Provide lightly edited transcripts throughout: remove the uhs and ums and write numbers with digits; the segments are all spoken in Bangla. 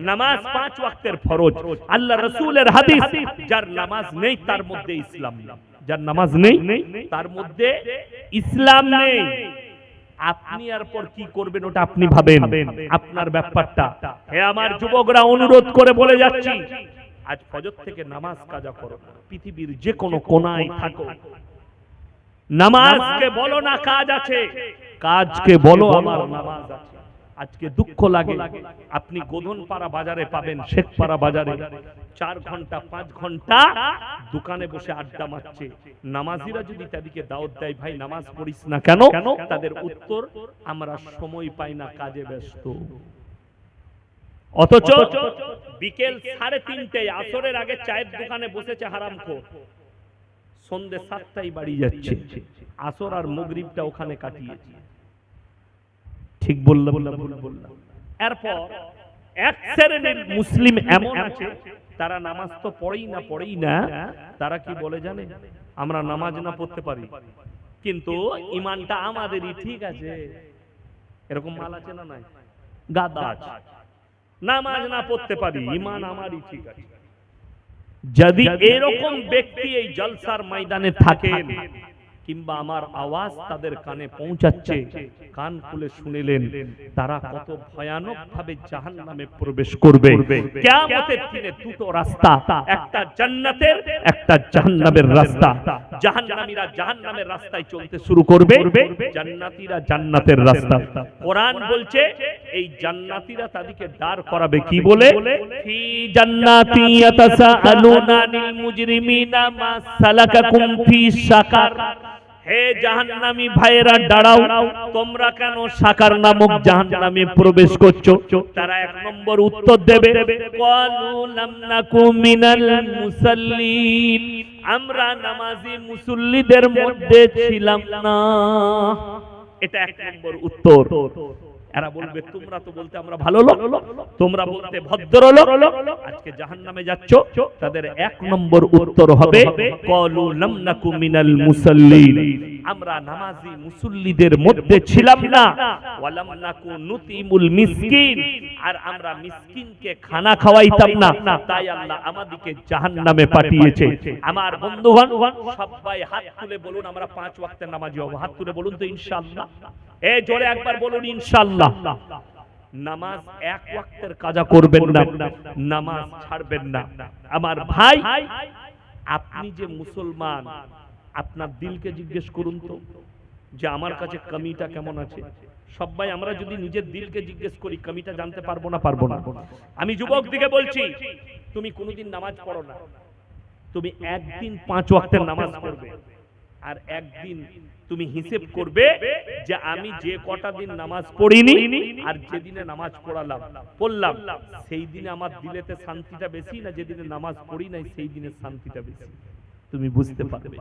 নামাজ 5 ওয়াক্তের ফরজ। আল্লাহ রাসূলের হাদিস, যার নামাজ নেই তার মধ্যে ইসলাম নেই, যার নামাজ নেই তার মধ্যে ইসলাম নেই। আপনি আর পর কি করবেন ওটা আপনি ভাবেন, আপনার ব্যাপারটা। হে আমার যুবকরা, অনুরোধ করে বলে যাচ্ছি, আজ ফজর থেকে নামাজ কাজা করো। পৃথিবীর যে কোনো কোনায় থাকো, নামাজকে বলো না কাজ আছে, কাজকে বলো আমার নামাজ আছে। আজকে দুঃখ লাগে, আপনি গোধনপাড়া বাজারে পাবেন, শেখপাড়া বাজারে 4 ঘন্টা 5 ঘন্টা দোকানে বসে আড্ডা মারছে। নামাজিরা যদি তাদেরকে দাওয়াত দেয়, ভাই নামাজ পড়িস না কেন, তাদের উত্তর, আমরা সময় পাই না, কাজে ব্যস্ত। অথচ বিকেল 3:30টায় আসরের আগে চায়ের দোকানে বসেছে হারামখোর, সন্ধ্যে 7টায় বাড়ি যাচ্ছে, আসর আর মাগরিবটা ওখানে কাটিয়েছে। ঠিক বললাম না ভুল বললাম? এরপর এক শ্রেণীর মুসলিম এমন আছে, তারা নামাজ তো পড়েই না, তারা কি বলে জানে, আমরা নামাজ না পড়তে পারি কিন্তু ঈমানটা আমাদেরই ঠিক আছে। এরকম মাল আছে না নাই? গাদা আছে, নামাজ না পড়তে পারি, ঈমান আমারই ঠিক আছে। যদি এরকম ব্যক্তি এই জলসার ময়দানে থাকেন, কিংবা আমার আওয়াজ তাদের কানে পৌঁছাচ্ছে, কান খুলে শুনলেন, তারা কত ভয়ানক ভাবে জাহান্নামে প্রবেশ করবে। কিয়ামতের দিনে দুটো রাস্তা, একটা জান্নাতের, একটা জাহান্নামের রাস্তা। জাহান্নামীরা জাহান্নামের রাস্তায় চলতে শুরু করবে, জান্নাতীরা জান্নাতের রাস্তা। কোরআন বলছে এই জান্নাতীরা তাদেরকে দাঁড় করাবে কি বলে, ফি জান্নাতি ইয়াতাসাআলুনা আনিল মুজরিমিনা মা সালাকাকুম ফি সাকার। হে জাহান্নামী ভাইয়েরা দাঁড়াও, তোমরা কেন সাকার নামক জাহান্নামে প্রবেশ করছো? তারা 1 নম্বর উত্তর দেবে, ক্বালু লাম নাকু মিনাল মুসাল্লিন, আমরা নামাজি মুসল্লিদের মধ্যে ছিলাম না। এটা 1 নম্বর উত্তর। এরা বলবে, তোমরা তো বলতে আমরা ভালো লোক, তোমরা বলতে ভদ্র লোক, আজকে জাহান্নামে যাচ্ছ। তাদের 1 নম্বর উত্তর হবে, ক্বালু লাম নাকু মিনাল মুসাল্লিন, আমরা নামাজি মুসল্লিদের মধ্যে ছিলাম না। ওয়ালাম নাকু নুতিমুল মিসকিন, আর আমরা মিসকিনকে খানা খাওয়াইতাম না, তাই আল্লাহ আমাদেরকে জাহান্নামে পাঠিয়েছে। আমার বন্ধুগণ, সবাই হাত তুলে বলুন, আমরা 5 ওয়াক্তের নামাজি হব। হাত তুলে বলুন তো ইনশাআল্লাহ। এই জোরে একবার বলুন ইনশাআল্লাহ। নামাজ 1 ওয়াক্তের কাজা করবেন না, নামাজ ছাড়বেন না। আমার ভাই, আপনি যে মুসলমান, আপনার দিলকে জিজ্ঞেস করুন তো, যে আমার কাছে কমিটা কেমন আছে। সবাই আমরা যদি নিজের দিলকে জিজ্ঞেস করি, কমিটা জানতে পারবো না? পারবো না। আমি যুবক দিকে বলছি, তুমি কোনোদিন নামাজ পড়ো না, তুমি একদিন 5 ওয়াক্তের নামাজ পড়বে, আর একদিন তুমি হিসেব করবে যে আমি যে কটা দিন নামাজ পড়িনি আর যেদিনে নামাজ পড়লাম সেই দিনে আমার দিলেতে শান্তিটা বেশি, না যেদিনে নামাজ পড়ি নাই সেই দিনে শান্তিটা বেশি। তুমি বুঝতে পারবে।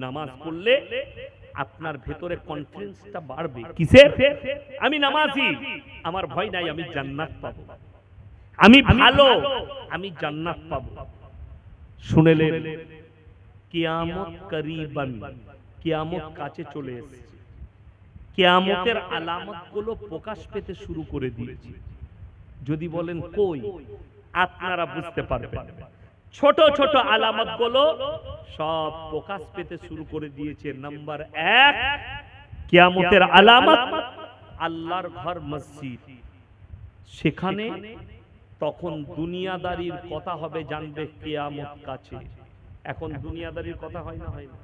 নামাজ পড়লে আপনার ভেতরে কনফিডেন্সটা বাড়বে। কিসের? আমি নামাজি, আমার ভয় নাই, আমি জান্নাত পাবো, আমি ভালো, আমি জান্নাত পাবো। শুনেলেন, কিয়ামত করিবান, কিয়ামত কাছে চলে এসেছে। কিয়ামতের আলামতগুলো প্রকাশ পেতে শুরু করে দিয়েছে। যদি বলেন কই, আপনারা বুঝতে পারবেন। ছোট ছোট আলামতগুলো সব প্রকাশ পেতে শুরু করে দিয়েছে। নাম্বার 1, কিয়ামতের আলামত, আল্লাহর ঘর মসজিদ। সেখানে তখন দুনিয়াদারির কথা হবে, জানবে কিয়ামত কাছে। এখন দুনিয়াদারির কথা হয় না? হয় না?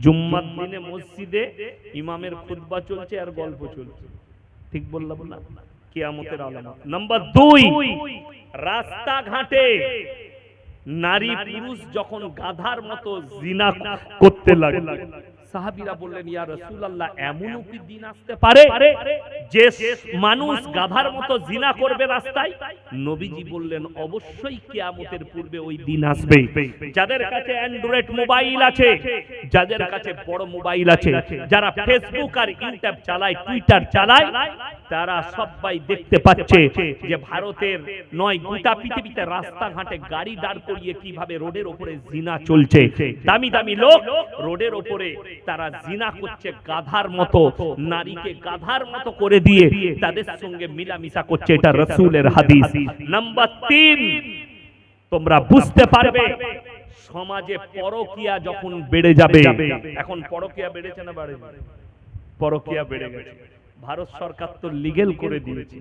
জুম্মার দিনে মসজিদে ইমামের খুতবা চলছে আর গল্প চলছে। ঠিক বললাম না? কিয়ামতের আলামত। নাম্বার 2, রাস্তাঘাটে নারী পুরুষ যখন গাধার মতো জিনা করতে লাগে। সাহাবীরা বললেন, ইয়া রাসূলুল্লাহ, এমনও কি দিন আসতে পারে যে মানুষ গাধার মতো জিনা করবে রাস্তায়? নবীজি বললেন, অবশ্যই কিয়ামতের পূর্বে ওই দিন আসবে। যাদের কাছে অ্যান্ড্রয়েড মোবাইল আছে, যাদের কাছে বড় মোবাইল আছে, যারা ফেসবুক আর ইউটিউব চালায়, টুইটার চালায়, তারা সবাই দেখতে পাচ্ছে যে ভারতের নয় গোটা পৃথিবীতে রাস্তাঘাটে গাড়ি দাঁড় করিয়ে কিভাবে রোডের উপরে জিনা চলছে। দামি দামি লোক রোডের উপরে তারা জিনা করছে, গাধার মতো, নারীকে গাধার মতো করে দিয়ে তাদের সঙ্গে মিলামিশা করছে। এটা রাসূলের হাদিস। নাম্বার 3, তোমরা বুঝতে পারবে সমাজে পরকীয়া যখন বেড়ে যাবে। এখন পরকীয়া বেড়েছে না বাড়েনি? পরকীয়া বেড়ে গেছে। ভারত সরকার তো লিগ্যাল করে দিয়েছে।